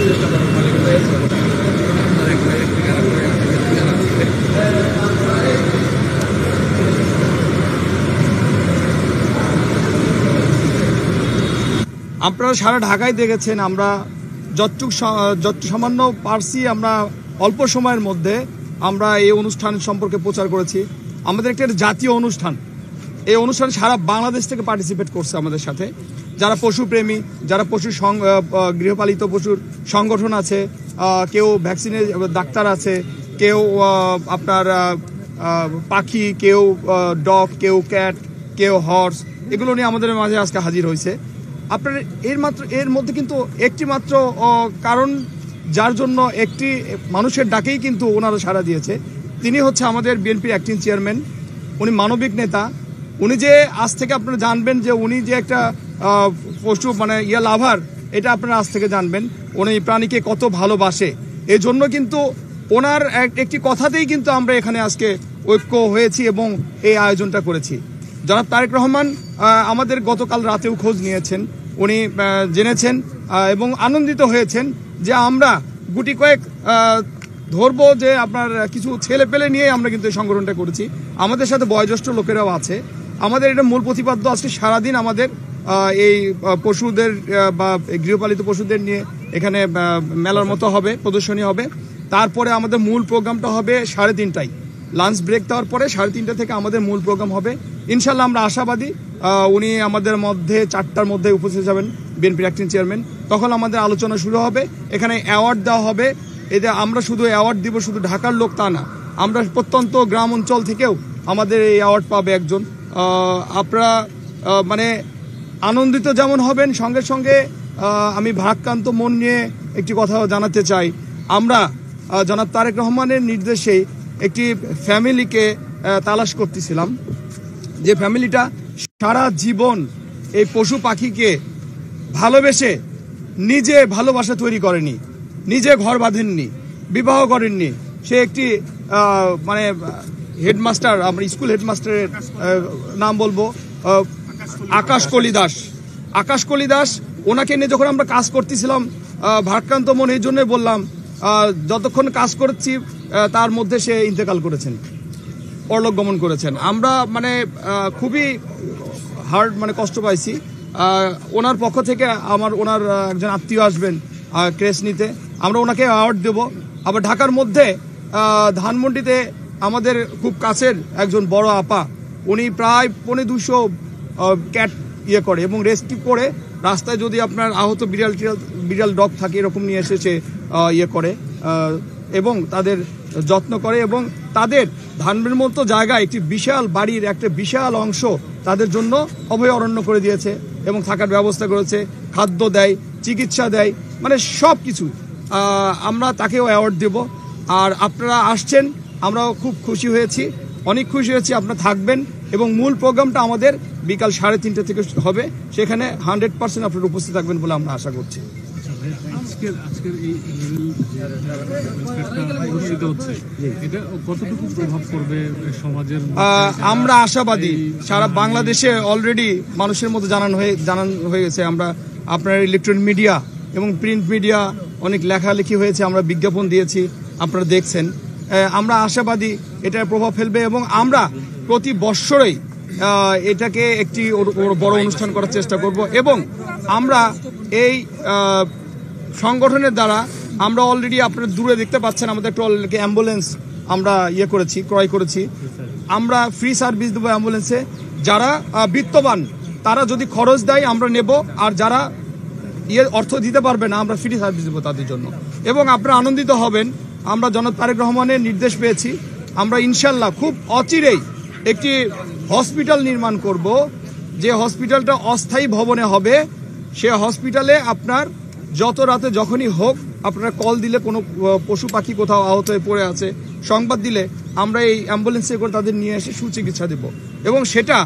আপনারা সারা ঢাকায় দেখেছেন, আমরা যতটুকু সামান্য পারছি, আমরা অল্প সময়ের মধ্যে আমরা এই অনুষ্ঠান সম্পর্কে প্রচার করেছি। আমাদের একটা জাতীয় অনুষ্ঠান, এই অনুষ্ঠান সারা বাংলাদেশ থেকে পার্টিসিপেট করছে আমাদের সাথে। যারা পশুপ্রেমী, যারা গৃহপালিত পশুর সংগঠন আছে, কেউ ভ্যাকসিনের ডাক্তার আছে, কেউ আপনার পাখি, কেউ ডগ, কেউ ক্যাট, কেউ হর্স, এগুলো নিয়ে আমাদের মাঝে আজকে হাজির হয়েছে। আপনার এর মধ্যে কিন্তু একটি মাত্র কারণ, যার জন্য একটি মানুষের ডাকেই কিন্তু ওনারা সাড়া দিয়েছে। তিনি হচ্ছে আমাদের বিএনপির অ্যাক্টিং চেয়ারম্যান। উনি মানবিক নেতা। উনি যে আজ থেকে আপনারা জানবেন যে উনি যে একটা পশু লাভার, এটা আপনারা আজ থেকে জানবেন। উনি প্রাণীকে কত ভালোবাসে। এই জন্য কিন্তু ওনার একটি কথাতেই কিন্তু আমরা এখানে আজকে ঐক্য হয়েছি এবং এই আয়োজনটা করেছি। জনাব তারেক রহমান আমাদের গতকাল রাতেও খোঁজ নিয়েছেন, উনি জেনেছেন এবং আনন্দিত হয়েছেন যে আমরা গুটি কয়েক ধরবো যে আপনার কিছু ছেলে পেলে নিয়ে আমরা কিন্তু এই সংগঠনটা করেছি। আমাদের সাথে বয়োজ্যেষ্ঠ লোকেরাও আছে। আমাদের এটা মূল প্রতিপাদ্য, আজকে সারাদিন আমাদের এই পশুদের বা গৃহপালিত পশুদের নিয়ে এখানে মেলার মতো হবে, প্রদর্শনী হবে। তারপরে আমাদের মূল প্রোগ্রামটা হবে 3:30টায়, লাঞ্চ ব্রেক দেওয়ার পরে 3:30 থেকে আমাদের মূল প্রোগ্রাম হবে। ইনশাল্লাহ আমরা আশাবাদী উনি আমাদের মধ্যে 4টার মধ্যে উপস্থিত যাবেন, বিএনপির অ্যাক্টিং চেয়ারম্যান। তখন আমাদের আলোচনা শুরু হবে, এখানে অ্যাওয়ার্ড দেওয়া হবে। এতে আমরা শুধু অ্যাওয়ার্ড দিব শুধু ঢাকার লোক তা না, আমরা প্রত্যন্ত গ্রাম অঞ্চল থেকেও আমাদের এই অ্যাওয়ার্ড পাবে একজন। আপনারা আনন্দিত যেমন হবেন, সঙ্গে সঙ্গে আমি ভারাক্রান্ত মন নিয়ে একটি কথা জানাতে চাই। আমরা জনাব তারেক রহমানের নির্দেশে একটি ফ্যামিলিকে তালাশ করতেছিলাম, যে ফ্যামিলিটা সারা জীবন এই পশু পাখিকে ভালোবেসে নিজে ভালোবাসা তৈরি করেনি, নিজে ঘর বাঁধেননি, বিবাহ করেননি। সে একটি হেডমাস্টার, আমরা স্কুল হেডমাস্টারের নাম বলবো, আকাশ কলি দাস। ওনাকে নিয়ে যখন আমরা কাজ করতেছিলাম ভারাক্রান্ত মন, এই জন্যই বললাম, যতক্ষণ কাজ করছি তার মধ্যে সে ইন্তেকাল করেছেন, পরলোক গমন করেছেন। আমরা খুবই কষ্ট পাইছি। ওনার পক্ষ থেকে ওনার একজন আত্মীয় আসবেন ক্রেস নিতে, আমরা ওনাকে অ্যাওয়ার্ড দেব। আবার ঢাকার মধ্যে ধানমন্ডিতে আমাদের খুব কাছের একজন বড় আপা, উনি প্রায় 250 ক্যাট করে এবং রেস্কিউ করে রাস্তায় যদি আপনার আহত বিড়াল ডগ থাকে এরকম নিয়ে এসেছে করে এবং তাদের যত্ন করে, এবং তাদের ধানের মতো জায়গায় একটি বিশাল বাড়ির একটা বিশাল অংশ তাদের জন্য অভয়ারণ্য করে দিয়েছে এবং থাকার ব্যবস্থা করেছে, খাদ্য দেয়, চিকিৎসা দেয়, সব কিছু। আমরা তাকেও অ্যাওয়ার্ড দেব। আর আপনারা আসছেন, আমরাও খুব খুশি হয়েছি, অনেক খুশি হয়েছি। আপনারা থাকবেন এবং মূল প্রোগ্রামটা আমাদের বিকাল 3:30 থেকে হবে, সেখানে 100% আপনারা উপস্থিত থাকবেন বলে আমরা আশা করছি। আমরা আশাবাদী, সারা বাংলাদেশে অলরেডি মানুষের মধ্যে জানানো হয়ে গেছে। আমরা আপনার ইলেকট্রনিক মিডিয়া এবং প্রিন্ট মিডিয়া অনেক লেখালেখি হয়েছে, আমরা বিজ্ঞাপন দিয়েছি, আপনারা দেখছেন। আমরা আশাবাদী এটার প্রভাব ফেলবে এবং আমরা প্রতি বৎসরেই এটাকে একটি বড় অনুষ্ঠান করার চেষ্টা করব। এবং আমরা এই সংগঠনের দ্বারা আমরা অলরেডি আপনারা দূরে দেখতে পাচ্ছেন, আমাদের একটা অ্যাম্বুলেন্স আমরা ক্রয় করেছি। আমরা ফ্রি সার্ভিস দেবো অ্যাম্বুলেন্সে। যারা বিত্তবান তারা যদি খরচ দেয় আমরা নেব, আর যারা অর্থ দিতে পারবে না আমরা ফ্রি সার্ভিস দেবো তাদের জন্য। এবং আপনারা আনন্দিত হবেন, আমরা জনাব তারেক রহমানের নির্দেশ পেয়েছি, আমরা ইনশাল্লাহ খুব অচিরেই একটি হসপিটাল নির্মাণ করব, যে হসপিটালটা অস্থায়ী ভবনে হবে। সে হসপিটালে আপনার যত রাতে যখনই হোক আপনারা কল দিলে, কোনো পশু পাখি কোথাও আহত হয়ে পড়ে আছে সংবাদ দিলে আমরা এই অ্যাম্বুলেন্সে করে তাদের নিয়ে এসে সুচিকিৎসা দেব। এবং সেটা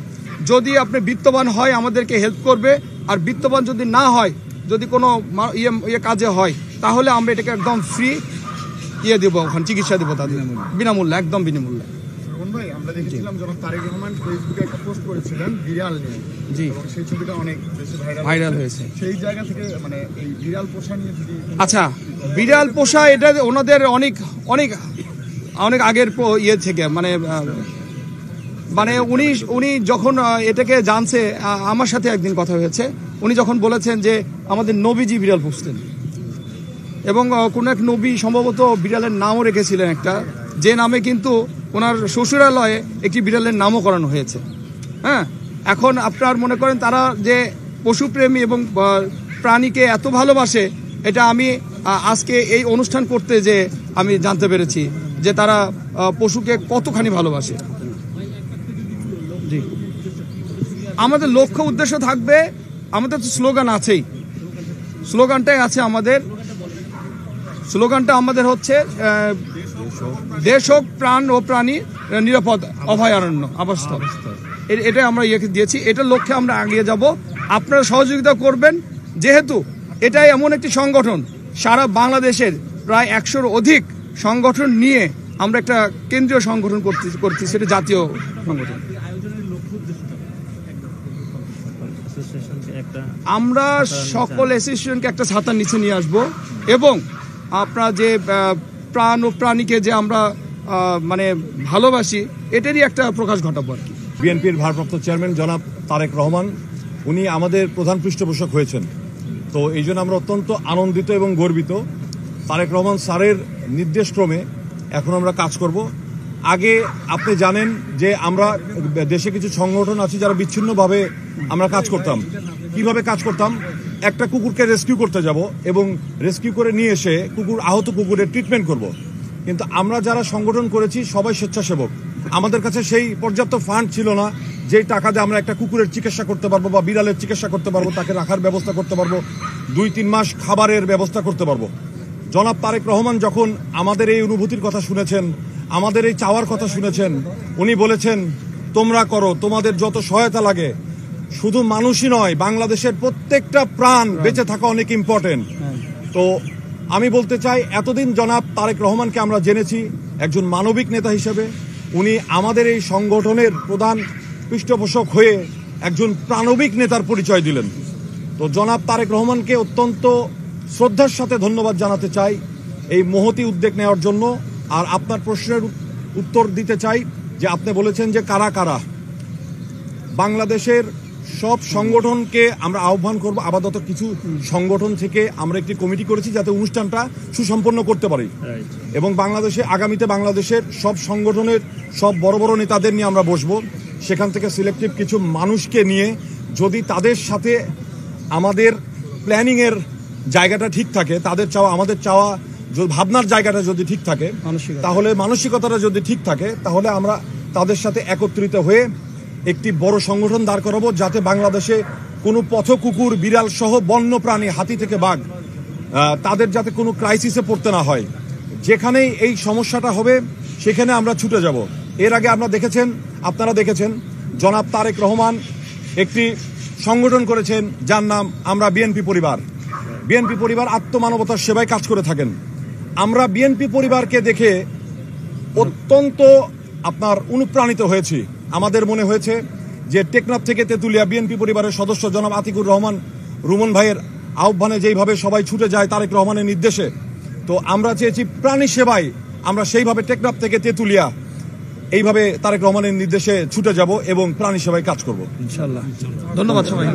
যদি আপনি বিত্তবান হয় আমাদেরকে হেল্প করবে, আর বিত্তবান যদি না হয়, যদি কোনো কাজে হয়, তাহলে আমরা এটাকে একদম ফ্রি দেবো, ওখানে চিকিৎসা দেবো তাদের বিনামূল্যে, একদম বিনামূল্যে। ভাই, আমরা দেখেছিলাম যখন তারেক রহমান ফেসবুকে একটা পোস্ট করেছিলেন বিড়াল নিয়ে, জি, সেই ছবিটা অনেক বেশি ভাইরাল হয়েছে। সেই জায়গা থেকে এই বিড়াল পোষা নিয়ে যদি বিড়াল পোষা এটা ওনাদের অনেক অনেক অনেক আগের ইয়ে থেকে মানে উনি যখন এটাকে জানছে, আমার সাথে একদিন কথা হয়েছে, উনি যখন বলেছেন যে আমাদের নবীজি বিড়াল পুষতেন এবং কোন এক নবী সম্ভবত বিড়ালের নামও রেখেছিলেন একটা, যে নামে কিন্তু ওনার শ্বশুরালয়ে একটি বিড়ালের নামও করানো হয়েছে। হ্যাঁ, এখন আপনার মনে করেন তারা যে পশুপ্রেমী এবং প্রাণীকে এত ভালোবাসে, এটা আমি আজকে এই অনুষ্ঠান করতে যে আমি জানতে পেরেছি যে তারা পশুকে কতখানি ভালোবাসে। জি, আমাদের লক্ষ্য উদ্দেশ্য থাকবে, আমাদের তো স্লোগান আছেই, স্লোগানটাই আছে আমাদের, স্লোগানটা আমাদের হচ্ছে দেশ হোক প্রাণ ও প্রাণী নিরাপদ অভয়ারণ্য আবাসস্থল। এটা আমরা দিয়েছি, এটার লক্ষ্যে আমরা এগিয়ে যাব। আপনারা সহযোগিতা করবেন, যেহেতু এটাই এমন একটি সংগঠন, সারা বাংলাদেশের প্রায় 100-র অধিক সংগঠন নিয়ে আমরা একটা কেন্দ্রীয় সংগঠন করছি, সেটা জাতীয় সংগঠন। আমরা সকল অ্যাসোসিয়েশনকে একটা ছাতার নিচে নিয়ে আসব এবং আপনার যে প্রাণ ও প্রাণীকে যে আমরা মানে ভালোবাসি, এটারই একটা প্রকাশ ঘটাবো আর কি। বিএনপির ভারপ্রাপ্ত চেয়ারম্যান জনাব তারেক রহমান উনি আমাদের প্রধান পৃষ্ঠপোষক হয়েছেন, তো এই জন্য আমরা অত্যন্ত আনন্দিত এবং গর্বিত। তারেক রহমান স্যারের নির্দেশক্রমে এখন আমরা কাজ করব। আগে আপনি জানেন যে আমরা দেশে কিছু সংগঠন আছে যারা বিচ্ছিন্নভাবে আমরা কাজ করতাম। কিভাবে কাজ করতাম? একটা কুকুরকে রেস্কিউ করতে যাব এবং রেস্কিউ করে নিয়ে এসে আহত কুকুরের ট্রিটমেন্ট করব। কিন্তু আমরা যারা সংগঠন করেছি সবাই স্বেচ্ছাসেবক, আমাদের কাছে সেই পর্যাপ্ত ফান্ড ছিল না যেই টাকা দিয়ে আমরা একটা কুকুরের চিকিৎসা করতে পারবো বা বিড়ালের চিকিৎসা করতে পারবো, তাকে রাখার ব্যবস্থা করতে পারবো, 2-3 মাস খাবারের ব্যবস্থা করতে পারবো। জনাব তারেক রহমান যখন আমাদের এই অনুভূতির কথা শুনেছেন, আমাদের এই চাওয়ার কথা শুনেছেন, উনি বলেছেন তোমরা করো, তোমাদের যত সহায়তা লাগে। শুধু মানুষই নয়, বাংলাদেশের প্রত্যেকটা প্রাণ বেঁচে থাকা অনেক ইম্পর্টেন্ট। তো আমি বলতে চাই, এতদিন জনাব তারেক রহমানকে আমরা জেনেছি একজন মানবিক নেতা হিসেবে। উনি আমাদের এই সংগঠনের প্রধান পৃষ্ঠপোষক হয়ে একজন প্রাণবিক নেতার পরিচয় দিলেন। তো জনাব তারেক রহমানকে অত্যন্ত শ্রদ্ধার সাথে ধন্যবাদ জানাতে চাই এই মহতী উদ্যোগ নেওয়ার জন্য। আর আপনার প্রশ্নের উত্তর দিতে চাই যে আপনি বলেছেন যে কারা কারা, বাংলাদেশের সব সংগঠনকে আমরা আহ্বান করব। আপাতত কিছু সংগঠন থেকে আমরা একটি কমিটি করেছি যাতে অনুষ্ঠানটা সুসম্পন্ন করতে পারি, এবং বাংলাদেশে আগামীতে বাংলাদেশের সব সংগঠনের সব বড় বড় নেতাদের নিয়ে আমরা বসবো। সেখান থেকে সিলেক্টিভ কিছু মানুষকে নিয়ে, যদি তাদের সাথে আমাদের প্ল্যানিংয়ের জায়গাটা ঠিক থাকে, তাদের চাওয়া আমাদের চাওয়া, ভাবনার জায়গাটা যদি ঠিক থাকে, তাহলে মানসিকতাটা যদি ঠিক থাকে, তাহলে আমরা তাদের সাথে একত্রিত হয়ে একটি বড় সংগঠন দাঁড় করাবো, যাতে বাংলাদেশে কোনো পথ কুকুর, বিড়াল সহ বন্য প্রাণী, হাতি থেকে বাঘ, তাদের যাতে কোনো ক্রাইসিসে পড়তে না হয়। যেখানেই এই সমস্যাটা হবে সেখানে আমরা ছুটে যাব। এর আগে আপনারা দেখেছেন জনাব তারেক রহমান একটি সংগঠন করেছেন যার নাম আমরা বিএনপি পরিবার। বিএনপি পরিবার আত্মমানবতার সেবায় কাজ করে থাকেন। আমরা বিএনপি পরিবারকে দেখে অত্যন্ত অনুপ্রাণিত হয়েছি। আমাদের মনে হয়েছে যে টেকনাফ থেকে তেঁতুলিয়া বিএনপি পরিবারের সদস্য জনাব আতিকুর রহমান রুমন ভাইয়ের আহ্বানে যেইভাবে সবাই ছুটে যায় তারেক রহমানের নির্দেশে, তো আমরা চেয়েছি প্রাণী সেবায় আমরা সেইভাবে টেকনাফ থেকে তেঁতুলিয়া এইভাবে তারেক রহমানের নির্দেশে ছুটে যাব এবং প্রাণী সেবায় কাজ করব ইনশাআল্লাহ। ধন্যবাদ সবাই।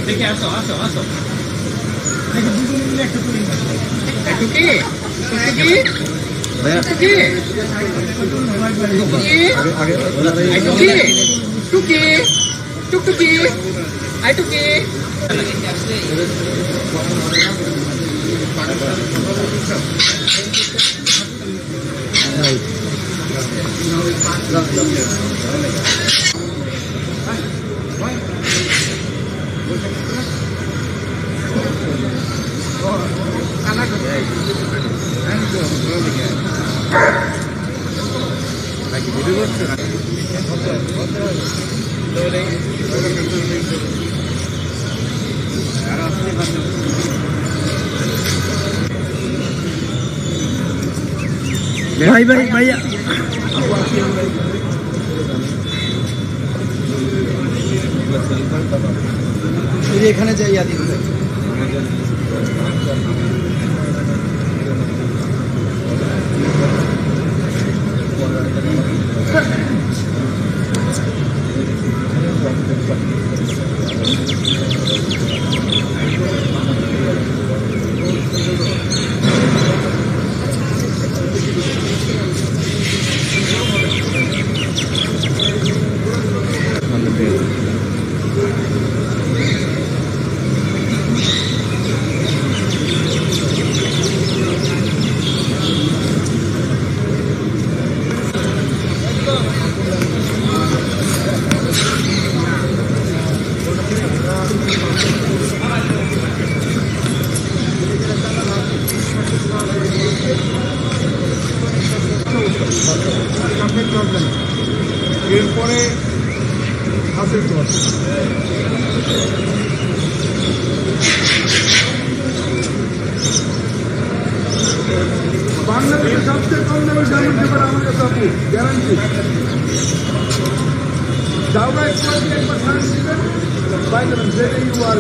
দেখে আসো আসো আসো একটু কি টুকটুকি ভাই ভাইয়া এখানে যাই আদি এরপরে হাসির দোয়া বাংলাদেশের সবচেয়ে কম দামে জামিন দেবেন আমার কাছে আপনি গ্যারান্টি যাও একবার সার্চ দিবেন পাই যাবেন যেটা ইউ আর